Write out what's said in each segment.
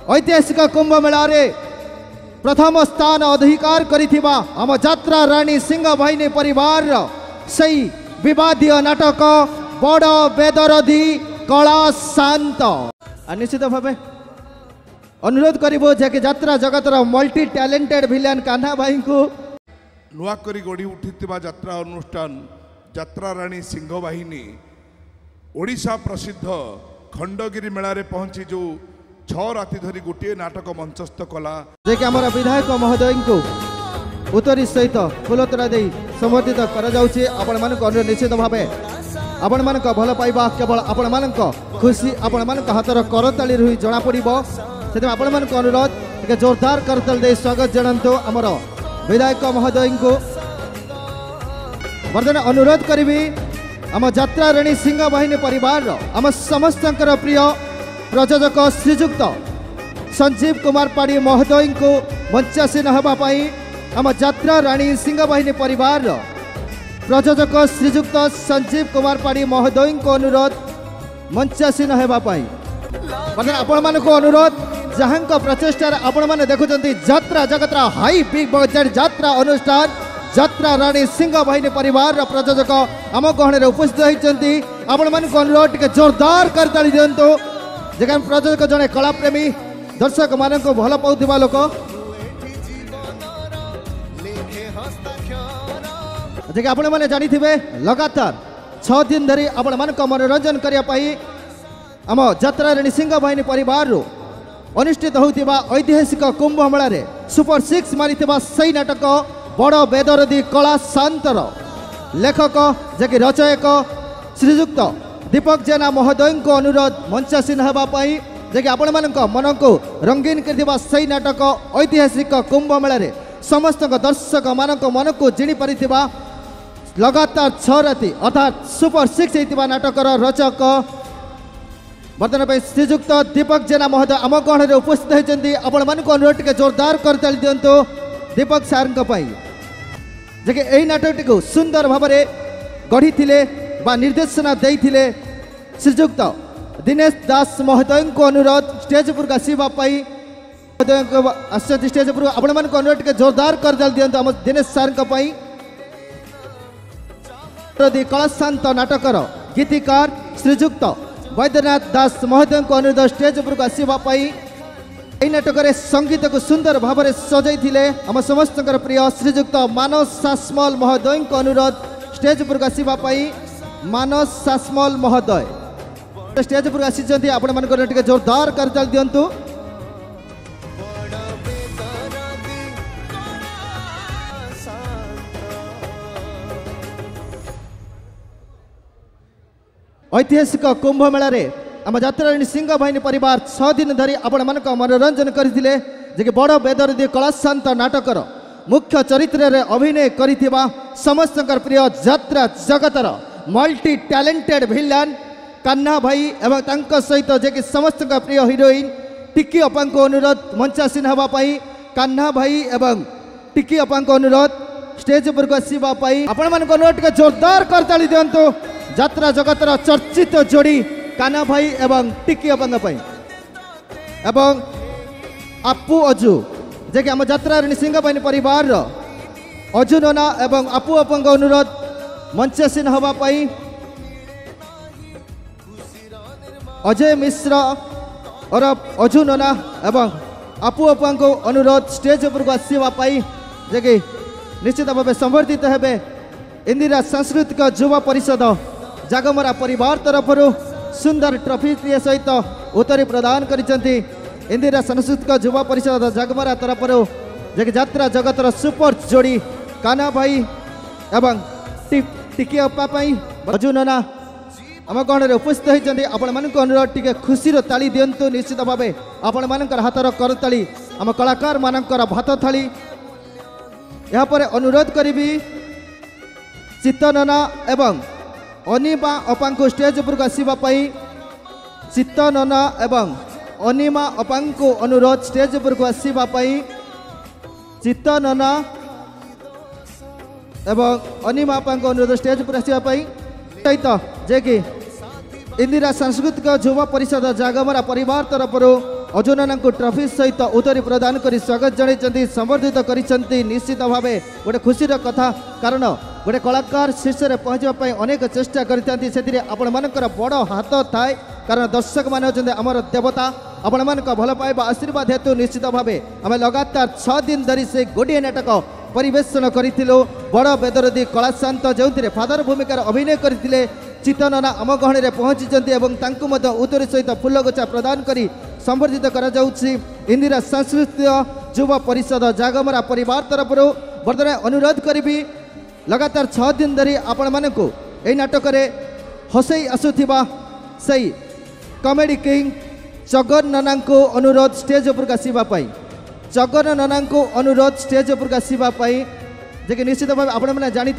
ऐतिहासिक कुंभ मेला रे प्रथम स्थान अधिकार करिथिबा आम यात्रा रानी सिंह बाहिनी परिवार सही विवादीय नाटक बड़ बेदरदी कला शांत निश्चित भाव अनुरोध करिबो जे कि यात्रा जगतर मल्टी टैलेंटेड विलेन कान्हा भाई को नुआकरी गढ़ी उठिथिबा यात्रा अनुष्ठान यात्रा रानी सिंह बाहिनी ओडिशा प्रसिद्ध खंडगिरी मेला रे पहुंची जो 6 राति धरी गोटे नाटक मंचस्थ कला जे कि हमर विधायक महोदय को उत्तरी सहित फुलतरा दे समर्थित करा जाउछि। आपण मान को अनुरोध निश्चित भावे आपण मान को भल पाइबा केवल आपण मान को खुशी आपण मान को हातर करताली रही जना पड़िबो। सेते आपण मान को अनुरोध के जोरदार करताल दे स्वागत जनंतो हमर विधायक महोदय को वर्तमान अनुरोध करी आम यात्रा रानी सिंह बाहिनी परिवार आम समस्त प्रिय प्रयोजक श्रीजुक्त संजीव कुमार पाड़ी महोदय को मंचासीन होगापाई आम यात्रा रानी सिंह बाहिनी परिवार प्रयोजक श्रीजुक्त संजीव कुमार पाड़ी महोदय को अनुरोध मंचासीन होगापाई आपण मान को अनुरोध जहां प्रचेषार आपण मैंने देखुं यात्रा जगतरा हाई बिग बजेट यात्रा अनुष्ठान यात्रा रानी सिंह बाहिनी परिवार प्रयोजक आम गहन उपस्थित होती आपण मान को अनुरोध टे जोरदार करताली दिंतु जगह प्रयोजक जड़े कलाप्रेमी दर्शक मान को भल पाउथिबा लोक जगह आपण मैंने जानी लगातार 6 दिन धरी आपण मान को मनोरंजन करने आम यात्रा रानी सिंह बाहिनी परिवार अनुष्ठित होता ऐतिहासिक कुंभ मेला रे सुपर 6 मारिथिबा सही नाटक बड़ बेदरदी कला शांतर लेखक जे कि रचयक श्रीजुक्त दीपक जेना महोदय को अनुरोध मंचासीन होगापाई जे कि आपण मान मन को रंगीन कर सही नाटक ऐतिहासिक कुंभ मेला रे समस्त दर्शक मान मन को जिणी पारिथिबा लगातार 6 राति अर्थात सुपर 6 होता नाटकर रचक वर्तमान श्रीजुक्त दीपक जेना महोदय आम गहन उपस्थित होती आपण मान को अनुरोध टे जोरदार करताली दिंतु दीपक सार जे यही नाटक को सुंदर भाव में गढ़ी बा निर्देशना देइथिले श्रीजुक्त दिनेश दास महोदय को अनुरोध स्टेज पर आसवाई आसती स्टेज पर आपण मान को अनुरोध टे जोरदार करताली दिंतु आम दिनेश सार कलाशांत नाटकर गीतिकार श्रीजुक्त वैद्यनाथ दास महोदय को अनुरोध स्टेज पर आसवाई यही नाटक संगीत को सुंदर भाव में सजाई आम समस्त प्रिय श्रीजुक्त मानस सासमल महोदय को अनुरोध स्टेज पर आसवाई मानस सासमल महोदय स्टेज पर आसी आपण मान जोरदार करताल दिंतु ऐतिहासिक कुंभ मेला रे आम यात्रा रानी सिंह बाहिनी परिवार 6 दिन धरी आपण मान मनोरंजन करथिले जे कि बड़ बेदरदी कलाशांत नाटकर मुख्य चरित्र रे अभिनय करिथिबा समस्त प्रिय यात्रा जगतर मल्टी टैलेंटेड विलेन कान्हा भाई एवं तांको सहित जे कि समस्त प्रिय हिरोइन टिकी अपा को अनुरोध मंचासीन होगापाई कान्हा भाई एवं टिकी अपा को अनुरोध स्टेज पर आसवाई आपण मान को अनुरोध जोरदार करताली दिंतु यात्रा जगतर चर्चित जोड़ी कान्हा भाई एवं टिकी अपा एवं आपू अजू जे कि आम यात्रा रानी सिंह बाहिनी परिवार अजू नना एवं आपू अपा अनुरोध मंचासीन होगापाई अजय मिश्र और अजू नना एवं आपू अपा को अनुरोध स्टेज पर आसवाई जे कि निश्चित भाव संवर्धित हेबे इंदिरा सांस्कृतिक युवा परिषद जागमरा परिवार तरफ सुंदर ट्रॉफी सहित उत्तरी प्रदान करिसेंती इंदिरा सांस्कृतिक युवा परिषद जागमरा तरफ जे यात्रा जगतर सुपर जोड़ी कान्हा भाई एवं टिकी अपा अजू नना आम गहन उपस्थित होती आपण मान अनुरोध टे खुशी ताली दिंतु निश्चित भाव आपण मान हाथर करताली आम कलाकार मानकर भात थाली यापर अनुरोध करी चित्त नना एवं अनिमा अपा को स्टेज पर आसवाई चित्त नना एवं अनिमा अपा को अनुरोध स्टेज पर आसवाई चित्त नना एवं अनिमा अपा को अनुरोध स्टेज पर आसवाई सहित जे कि इंदिरा सांस्कृतिक युवा परिषद जागमरा परिवार तरफ अजुनना ट्रॉफी सहित उतरी प्रदान कर स्वागत जन संबर्धित कर निश्चित भाव गोटे खुशीर कथा कारण गोटे कलाकार शीर्ष में पहुँचापी अनेक चेष्टा करते आपण मानकर बड़ हाथ थाए कारण दर्शक मान आमर देवता आपण मान भल पाइबा आशीर्वाद हेतु निश्चित भाव आम लगातार 6 दिन धरी से गोटे नाटक परिवेशन करूँ बड़ बेदरदी कलाशांत जो फादर भूमिकार अभिनय करते चितनना आम गहण पहुँची उत्तरी सहित फुलगोचा प्रदान करी संबर्धित करा इंदिरा सांस्कृतिक युवा परिषद जागमरा परिवार तरफ बर्तमान अनुरोध करी लगातार 6 दिन धरी आपण मानकु एई नाटक रे हसई आसुथिबा सही कॉमेडी किंग जगन नना को अनुरोध स्टेज उपर आसवा जगन नना को अनुरोध स्टेज उपर आसवा जे निश्चित भाव आपण मैंने जानी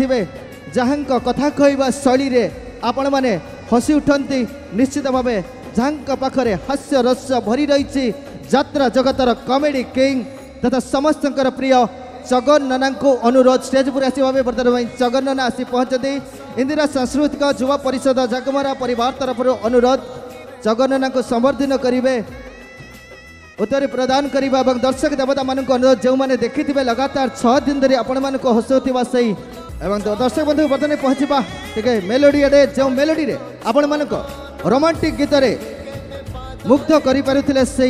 जहाँ कथा कहवा शैली रे आपण मैंने हसी उठती निश्चित भाव जहाँ पाखरे हास्य रस भरी रही यात्रा जगतर कॉमेडी किंग तथा समस्त प्रिय जगन नना को अनुरोध स्टेज पर आसवा बर्तमान जगन नना आसी पहुँचती इंदिरा सांस्कृतिक युवा परिषद जागमरा परिवार तरफ अनुरोध जगन नना को संबर्धन करेंगे उत्तरी प्रदान करने और दर्शक देवता मान अनुरोध जो मैंने देखी थे लगातार 6 दिन धरी आपण मान हसुवा सही एवं दर्शक बंधु बर्तमान पहुँचवा टे मेलोडी आड़े जो मेलोडी रे आपण मान रोमांटिक गीत रे मुग्ध करें से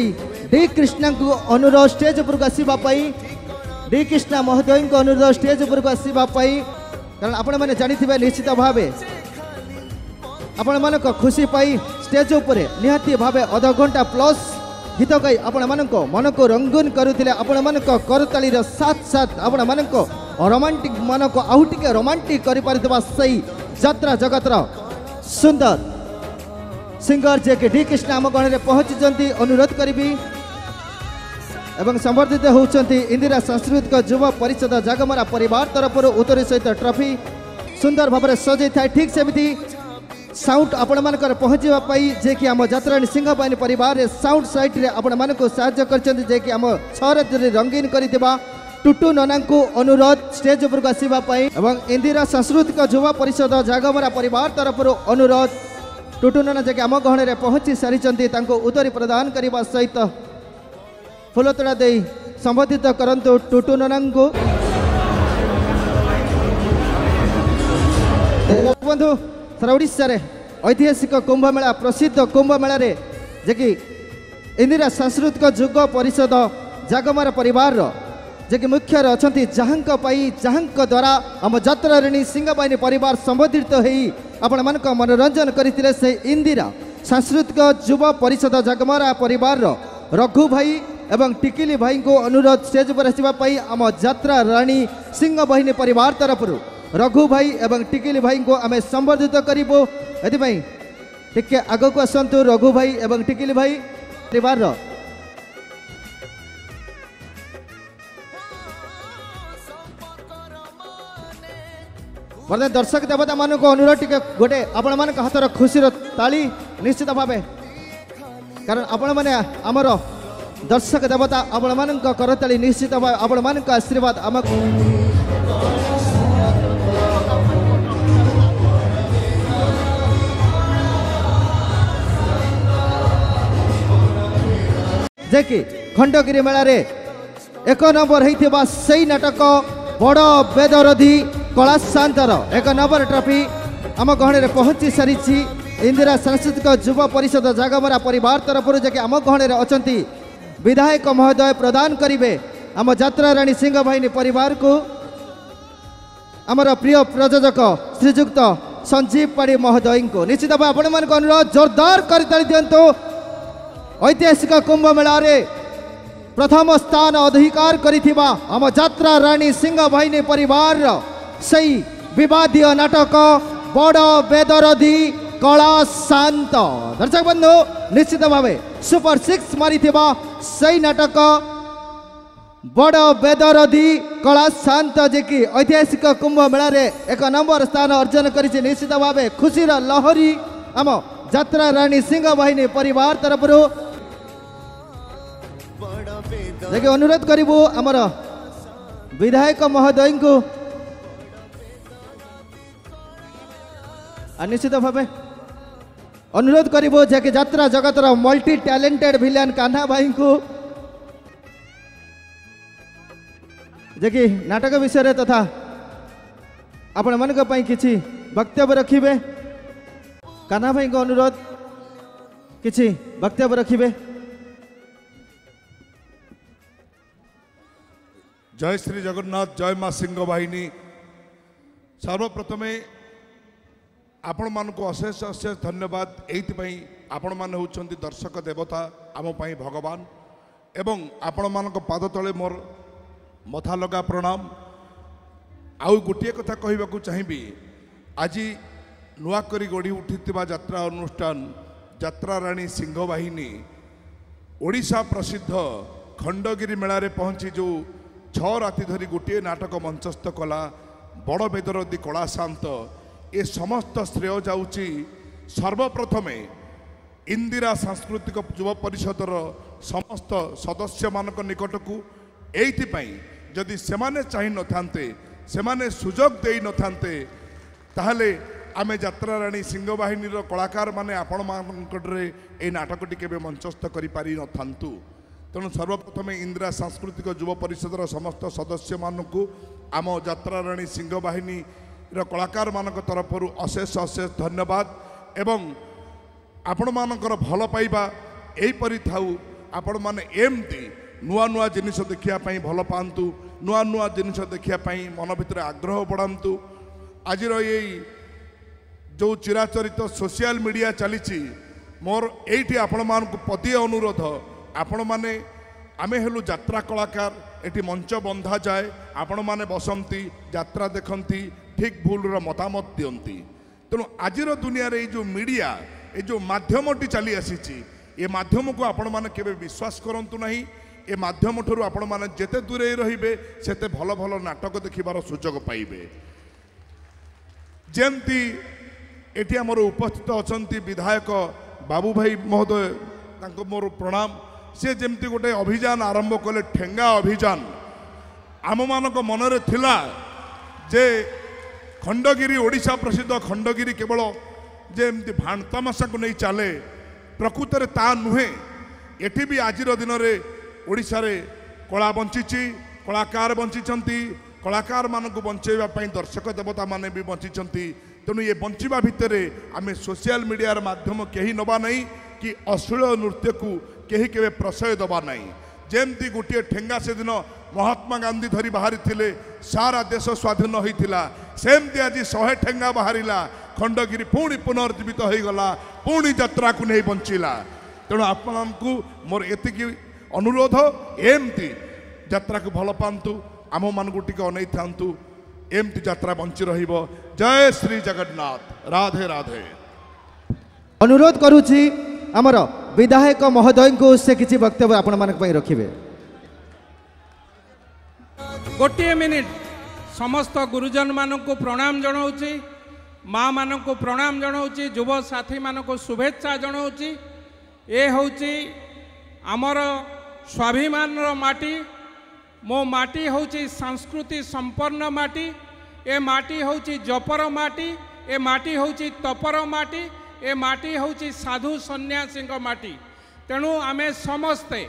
डी कृष्णा को अनुरोध स्टेज उपर आसवाई डी कृष्णा महोदय को अनुरोध स्टेज उपर आसवाई कारण आपण मैंने जानी निश्चित भाव आपण मान खुशी पाई स्टेज उपर निहाती भाव अध घंटा प्लस गीत गाई आपण मान मन को रंगीन करुले आपण मान करतालीर साथ साथ आपण मान रोमांटिक मन को आउ टे रोमांटिक करी यात्रा जगतर सुंदर सिंगर जे के डी कृष्णा आम गण में पहुँची अनुरोध करी एवं संबर्धित होती इंदिरा सांस्कृतिक युवा परिषद जागमरा परिवार तरफ उत्तरी सहित ट्रॉफी सुंदर भाव में सजे था ठीक सेमती साउंड आपण मानकर पहुँचापी जे कि आम यात्रा सिंह बाहिनी परिवार साउंड साइट रे आपण मान को साहाय्य कर आम छह रंगीन करथिबा टुटू नना को अनुरोध स्टेज उपर आसवाई एवं इंदिरा सांस्कृतिक युवा परिषद जागमरा परिवार तरफ अनुरोध टुटू नना जे आम गहण में पहुँची सारी उत्तरी प्रदान करने सहित फुलतोड़ा दे संबोधित करंतु टुटू नना को बंधु सारा ओडिशा रे ऐतिहासिक कुंभ मेला प्रसिद्ध कुंभ मेला रे जे कि इंदिरा सांस्कृतिक युवा परिषद जागमरा परिवार जे कि मुख्य अच्छा जहाँ जहाँ द्वारा आम यात्रा ऋणी सिंह बाहिनी परिवार संबोधित होई आपण मान मनोरंजन करते से इंदिरा सांस्कृतिक युवा परिषद जागमरा परिवार रघु भाई एवं टिकिली भाई को अनुरोध स्टेज पर आसवाई आम यात्रा राणी सिंह बाहिनी परिवार तरफ रघु भाई एवं टिकिली भाई को आम संबर्धित करूँ ये आग को आसतु रघु भाई एवं टिकिली भाई परिवार बर्तमान दर्शक देवता मान को अनुरोध टे गोटे आपण मान हाथर खुशी ताली निश्चित भाव कारण आपण मैंने आमर दर्शक देवता आपण मान करताली निश्चित भाव आपण मान आशीर्वाद आम जे कि खंडगिरी मेला रे 1 नंबर होइथिबा सही नाटक बड़ बेदरदी कलाशांतर 1 नंबर ट्रॉफी आम गहण में पहुँची सारी इंदिरा सांस्कृतिक युवा परिषद जागमरा परिवार तरफ जे आम गहण में अच्छा विधायक महोदय प्रदान करेंगे आम यात्रा राणी सिंह बाहिनी परिवार को आमर प्रिय प्रयोजक श्रीजुक्त संजीव पाड़ी महोदय को निश्चित भाव आपण मान अनुरोध जोरदार कर दिंतु ऐतिहासिक कुंभ मेला रे प्रथम स्थान अधिकार करिथिबा आम यात्रा राणी सिंह बाहिनी परिवार सही विवादीय नाटक बड़ बेदरदी कला शांत दर्शक बंधु निश्चित भाव सुपर 6 मारी सही नाटक बड़ बेदरदी कला शांत जे कि ऐतिहासिक कुंभ मेला रे 1 नंबर स्थान अर्जन करिछि निश्चित भाव खुशीर लहरी आम यात्रा राणी सिंह बाहिनी परिवार तरफ जे अनुरोध करूँ आमर विधायक महोदय को निश्चित भाव अनुरोध करिबो जे कि यात्रा जगतर मल्टी टैलेंटेड विलेन कान्हा भाई को जे कि नाटक विषय तथा आपण मन को किछि वक्तव्य रखिबे। कान्हा भाई को अनुरोध किछि वक्तव्य रखिबे। जय श्री जगन्नाथ, जय माँ सिंह वाहिनी। सर्वप्रथमे आपण मानक अशेष अशेष धन्यवाद। एइथिपाई आपण माने होउछन्ति दर्शक देवता, आम पाई भगवान, एवं आपण मानक पाद तले मोर मथा लगा प्रणाम। आउ गोटे कथा कहबाकू चाहिबी, आज नुआ करी गढ़ी उठिथिबा यात्रा अनुष्ठान यात्रा राणी सिंह वाहिनी ओडिशा प्रसिद्ध खंडगिरी मेला रे पहुंची जो 6 राति धरी गोटे नाटक मंचस्थ कला बड़ बेदरदी कला शांत। ए समस्त श्रेय जाउची सर्वप्रथमे इंदिरा सांस्कृतिक युव परिषदर समस्त सदस्य मानक निकटकू। एइथिपाई जदि सेमाने चाहि न थांते, सेमाने सुजोग देई न थांते, ताहले आमे यात्रा राणी सिंह वाहिनीर कलाकार माने आपण मानकटरे ए नाटकटी केबे मंचस्थ करि पारि न थांतु। तेणु सर्वप्रथमे इंदिरा सांस्कृतिक युव परिषदर समस्त सदस्य मानकू आम यात्रा राणी सिंह बाहिनी कलाकार मानक तरफरु अशेष अशेष धन्यवाद। एवं आपण मानकर भल पाइबा एहीपरि थाउ। आपण माने एमती नुआ नुआ जिनिस देखिया पई भल पांतु, नुआ नुआ जिनिस देखिया पई मन भितर आग्रह बढ़ांतु। आजिर एई जो चिराचरित सोशल मीडिया चली मोर एठी आपण मानकु पदिय अनुरोध, आपण माने आमे हेलु यात्रा कलाकार, एटी मंच बंधा जाए, आपण माने बसंती यात्रा देखंती, ठीक भूलर मतामत दियंती। तेणु आजिर दुनिया रे जो मीडिया ए जो माध्यमटी चली आसीची, ए माध्यम को आपण माने केबे विश्वास करंतु नहीं। ए माध्यम ठरू आपण माने जेते दूरे रहिबे सेते भल भल नाटक देखिबार सुजोग पाइबे। जेमती एटी हमर उपस्थित अछंती विधायक बाबू भाई महोदय, तांको मोर प्रणाम। से जेमती गोटे अभियान आरंभ कले, ठेंगा अभियान। आम मानक मनरे थिला जे खंडगिरी ओडिशा प्रसिद्ध खंडगिरी केवल जेमती भांतामाशा को नहीं चले, प्रकृत रे ता नुहे। एठी भी आजिर दिन रे ओडिशा रे कला बंचिची, कलाकार बंचिचंती, कलाकार मानक बंचेबा पई दर्शक देवता माने भी बंचिचंती। तेणु ये बंचिबा भितरे आमे सोशल मीडिया माध्यम केही नबा नहीं कि अश्लील नृत्य को केही केवे प्रशय दबा नहीं। जेमती गोटे ठेंगा से दिन महात्मा गांधी धरी बाहरी थिले, सारा देश स्वाधीन होइथिला, सेमती आज 100 ठेंगा बाहरिला, खंडगिरी पुणी पुनर्जीवित हो गला, पुणी यात्रा को नहीं बंचिला। तेणु आपको मोर एतिकी अनुरोध, एमती यात्रा को भल पांतु, आम मानकु टिके अनै थांतु, एमती यात्रा बंची रहिबो। जय श्री जगन्नाथ, राधे राधे। अनुरोध करुछि आमर विधायक महोदय को से किछि वक्तव्य आपण मानक पई रखिबे। गोटे मिनिट समस्त गुरुजन मानक प्रणाम जनाऊँगी, माँ मानक प्रणाम जनाऊँगी, युव साथी मानक शुभेच्छा जनाऊँगी। ए होउची आमर स्वाभिमान माटी। मो माटी होउची संस्कृति संपन्न माटी। ए माटी होउची जपर माटी, ए माटी होउची तपर माटी, ए माटी होउची साधु सन्यासी माटी। तेणु आमे समस्ते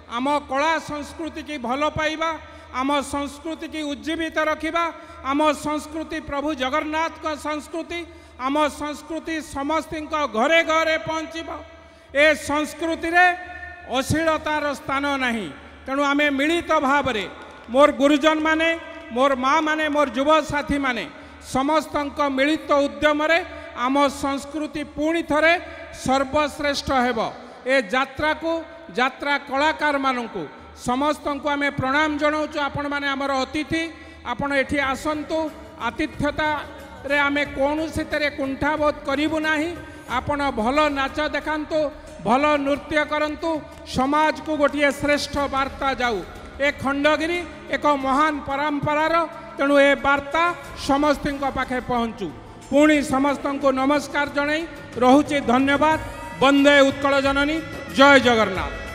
आम कला संस्कृति की भल पाइबा, आम संस्कृति की उज्जीवित रखिबा। आम संस्कृति प्रभु जगन्नाथ का संस्कृति, आम संस्कृति समस्त घरे घरे पहुँचब। ए संस्कृति रे अश्लीलतार स्थान नहीं। तेणु आमे मिलित भाव रे मोर गुरुजन माने, मोर माँ माने, मोर युव साथी माने समस्त मिलित उद्यम रे आम संस्कृति पुणी थरे सर्वश्रेष्ठ हेब। ए यात्रा को, यात्रा कलाकार मानू समस्त को आमे प्रणाम जनाऊँ। आपण माने आमर अतिथि, आपण एठी आसंतु। आतिथ्यता रे आमे कौनसी तेरे कुंठाबोध करिबु नाही। आपण भल नाच देखांतु, भल नृत्य करंतु, समाज को गोटे श्रेष्ठ वार्ता जाऊ। ए खंडगिरी एक महान परंपरार, तेणु ए वार्ता समस्त पाखे पहुँचू। पुणी समस्त को नमस्कार जनाई रहुची। धन्यवाद। वंदे उत्कल जननी। जय जगन्नाथ।